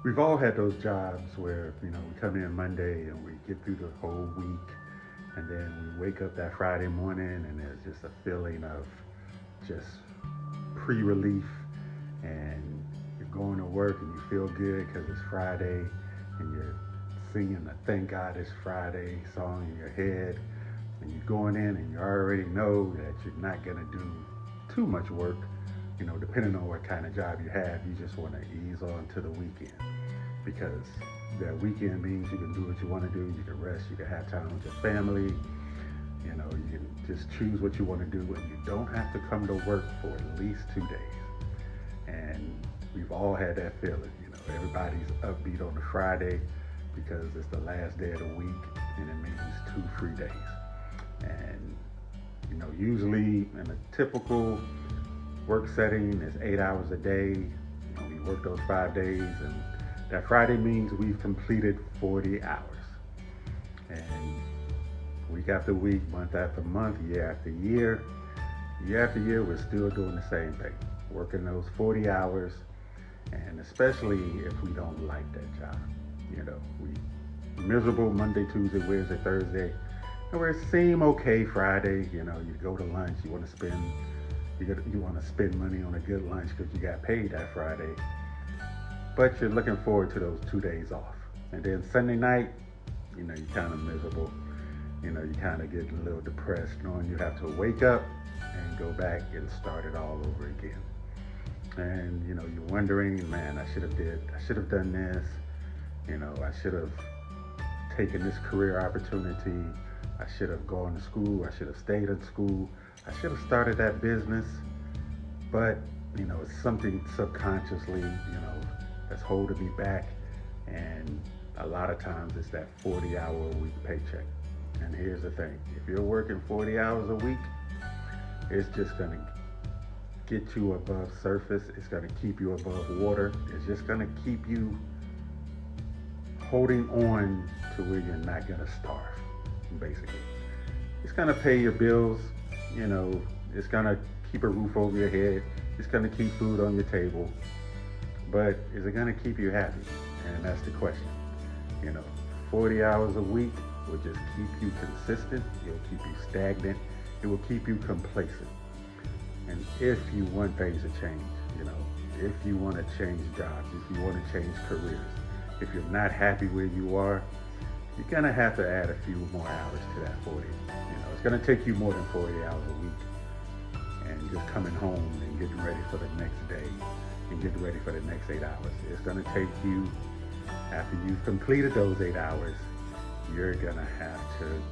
We've all had those jobs where, we come in Monday and we get through the whole week, and then we wake up that Friday morning and there's just a feeling of just pre-relief, and you're going to work and you feel good because it's Friday, and you're singing the Thank God It's Friday song in your head, and you're going in and you already know that you're not going to do too much work. Depending on what kind of job you have, you just want to ease on to the weekend, because that weekend means you can do what you want to do. You can rest, you can have time with your family. You can just choose what you want to do, and you don't have to come to work for at least 2 days. And we've all had that feeling. Everybody's upbeat on the Friday because it's the last day of the week, and it means 2 free days. And usually in a typical work setting, it's 8 hours a day. We work those 5 days, and that Friday means we've completed 40 hours. And week after week, month after month, year after year, we're still doing the same thing, working those 40 hours, and especially if we don't like that job. We miserable Monday, Tuesday, Wednesday, Thursday, and we seem okay Friday. You go to lunch, you want to spend money on a good lunch because you got paid that Friday, but you're looking forward to those 2 days off. And then Sunday night, you're kind of miserable. You kind of get a little depressed knowing you have to wake up and go back and start it all over again. And you're wondering, man, I should have done this. I should have taken this career opportunity. I should have gone to school. I should have stayed in school. I should have started that business. But it's something subconsciously, that's holding me back. And a lot of times it's that 40-hour-a-week paycheck. And here's the thing: if you're working 40 hours a week, it's just going to get you above surface. It's going to keep you above water. It's just going to keep you holding on to where you're not going to starve, basically. It's going to pay your bills. It's going to keep a roof over your head. It's going to keep food on your table. But is it going to keep you happy? And that's the question. 40 hours a week will just keep you consistent. It'll keep you stagnant. It will keep you complacent. And if you want things to change, if you want to change jobs, if you want to change careers, if you're not happy where you are, you're going to have to add a few more hours to that 40. It's going to take you more than 40 hours a week. And just coming home and getting ready for the next day and getting ready for the next 8 hours. It's going to take you, after you've completed those 8 hours, you're going to have to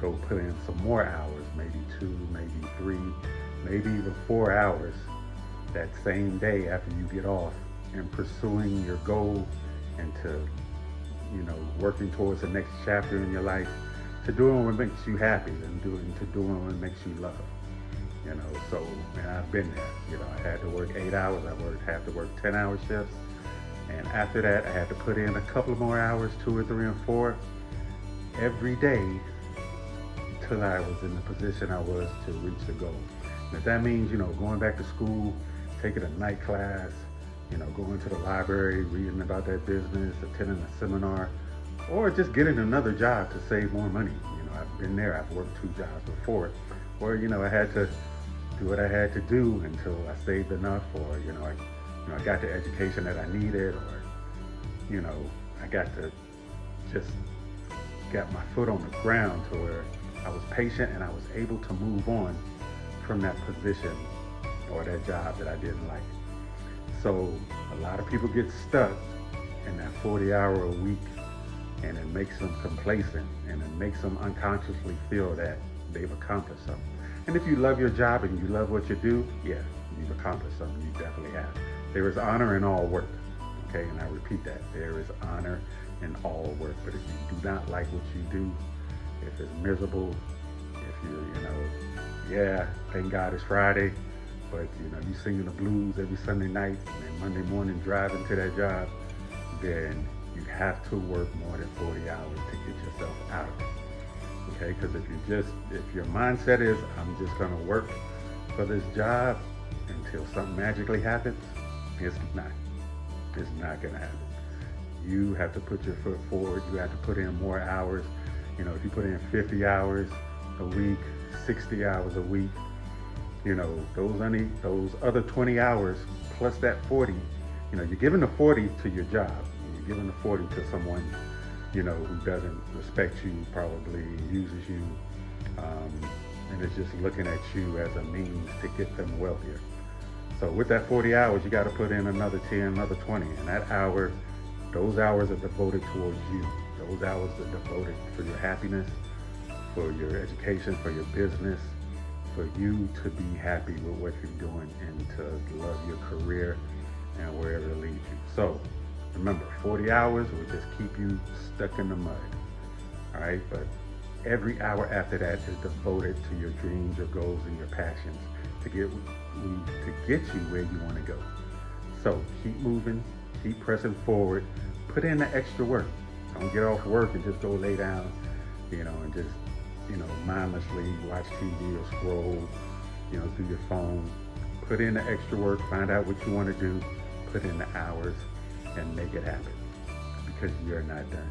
go put in some more hours, maybe 2, maybe 3, maybe even 4 hours that same day after you get off, in pursuing your goal and to, working towards the next chapter in your life, to doing what makes you happy and doing what makes you love. So, and I've been there. I had to work 8 hours. I had to work 10-hour shifts. And after that, I had to put in a couple more hours, 2 or 3 and 4, every day until I was in the position I was to reach the goal. And if that means, going back to school, taking a night class, going to the library, reading about that business, attending a seminar, or just getting another job to save more money. I've been there. I've worked 2 jobs before, where I had to do what I had to do until I saved enough, or I got the education that I needed, or I got to just got my foot on the ground to where I was patient and I was able to move on from that position or that job that I didn't like. So a lot of people get stuck in that 40-hour-a-week, and it makes them complacent, and it makes them unconsciously feel that they've accomplished something. And if you love your job and you love what you do, yeah, you've accomplished something. You definitely have. There is honor in all work. Okay, and I repeat that. There is honor in all work. But if you do not like what you do, if it's miserable, if yeah, thank God it's Friday, but you singing the blues every Sunday night and then Monday morning driving to that job, then you have to work more than 40 hours to get yourself out of it. Okay, because if your mindset is, I'm just gonna work for this job until something magically happens, it's not gonna happen. You have to put your foot forward. You have to put in more hours. You know, if you put in 50 hours a week, 60 hours a week, you know, those other 20 hours plus that 40, you know, you're giving the 40 to your job. You're giving the 40 to someone, you know, who doesn't respect you, probably uses you, and is just looking at you as a means to get them wealthier. So with that 40 hours, you got to put in another 10, another 20, and those hours are devoted towards you. Those hours are devoted for your happiness, for your education, for your business, for you to be happy with what you're doing and to love your career and wherever it leads you. So remember, 40 hours will just keep you stuck in the mud. All right, but every hour after that is devoted to your dreams, your goals, and your passions to get you where you want to go. So keep moving, keep pressing forward, put in the extra work. Don't get off work and just go lay down, you know, and just, you know, mindlessly watch TV or scroll, you know, through your phone. Put in the extra work, find out what you want to do, put in the hours, and make it happen, because you're not done.